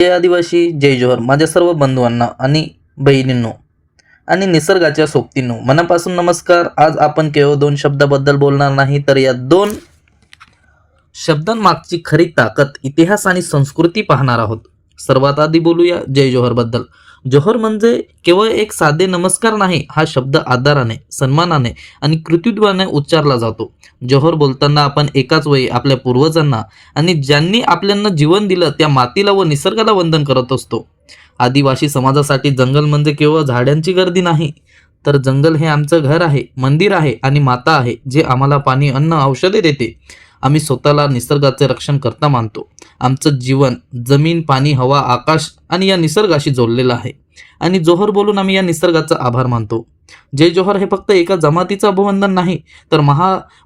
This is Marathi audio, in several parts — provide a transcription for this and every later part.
जय आदिवासी, जय जोहर. माझ्या सर्व बंधूंना आणि बहिणींनो आणि निसर्गाच्या सोबतींनो मनापासून नमस्कार. आज आपण केवळ 2 शब्दाबद्दल बोलणार नाही, तर या 2 शब्दांमागची खरी ताकद, इतिहास आणि संस्कृती पाहणार आहोत. सर्वात आधी बोलूया जय जोहर बद्दल. जोहर म्हणजे केवळ एक साधे नमस्कार नाही, हा शब्द आदराने, सन्मानाने आणि कृतज्ञतेने उच्चारला जातो. जोहर बोलताना आपण एकाच वेळी आपल्या पूर्वजांना आणि ज्यांनी आपल्याला जीवन दिलं त्या मातीला व निसर्गाला वंदन करत असतो. आदिवासी समाजासाठी जंगल म्हणजे केवळ झाडांची गर्दी नाही, तर जंगल हे आमचं घर आहे, मंदिर आहे आणि माता आहे, जे आम्हाला पाणी, अन्न, औषधे देते. आम्ही स्वतःला निसर्गाचे रक्षण करता मानतो. आमचं जीवन जमीन, पाणी, हवा, आकाश आणि या निसर्गाशी जोडलेलं आहे आणि जोहर बोलून आम्ही या निसर्गाचा आभार मानतो. जय जोहर हे फक्त एका जमातीचं अभिवंदन नाही, तर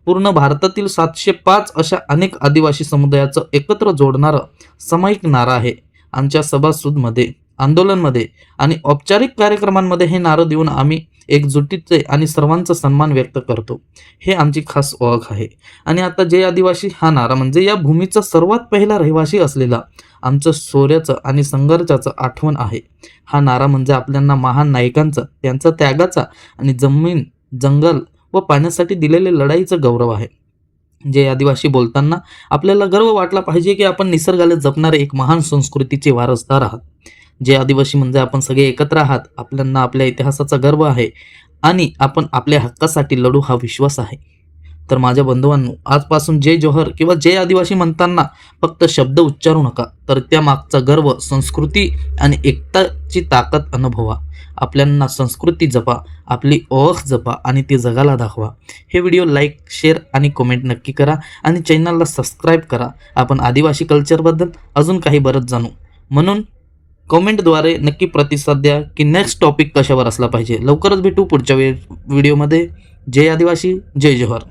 पूर्ण भारतातील 705 अशा अनेक आदिवासी समुदायाचं एकत्र जोडणारं सामायिक नारा आहे. आमच्या सभासदमध्ये, आंदोलनमध्ये आणि औपचारिक कार्यक्रमांमध्ये हे नारं देऊन आम्ही एकजुटीचे आणि सर्वांचा सन्मान व्यक्त करतो. हे आमची खास ओळख आहे. आणि आता जय आदिवासी हा नारा म्हणजे या भूमीचा सर्वात पहिला रहिवासी असलेला आमचं शौर्याचं आणि संघर्षाचं आठवण आहे. हा नारा म्हणजे आपल्याला महान नायकांचा, त्यांचा त्यागाचा आणि जमीन, जंगल व पाण्यासाठी दिलेले लढाईचं गौरव आहे. जय आदिवासी बोलताना आपल्याला गर्व वाटला पाहिजे की आपण निसर्गाला जपणारे एक महान संस्कृतीचे वारसदार आहात. जय आदिवासी म्हणजे आपण सगळे एकत्र आहात, आपल्याला आपल्या इतिहासाचा गर्व आहे आणि आपण आपल्या हक्कासाठी लढू हा विश्वास आहे. तर माझ्या बंधुवांनो, आजपासून जय जोहर किंवा जय आदिवासी म्हणताना फक्त शब्द उच्चारू नका, तर त्या मागचा गर्व, संस्कृती आणि एकताची ताकद अनुभवा. आपल्यांना संस्कृती जपा, आपली ओळख जपा आणि ती जगाला दाखवा. हे व्हिडिओ लाईक, शेअर आणि कमेंट नक्की करा आणि चॅनलला सबस्क्राईब करा. आपण आदिवासी कल्चरबद्दल अजून काही बरंच जाणू. म्हणून कमेंटद्वारे नक्की प्रतिसाद द्या की नेक्स्ट टॉपिक कशावर असला पाहिजे. लवकरच भेटू पुढच्या व्हिडिओमध्ये. जय आदिवासी, जय जोहर.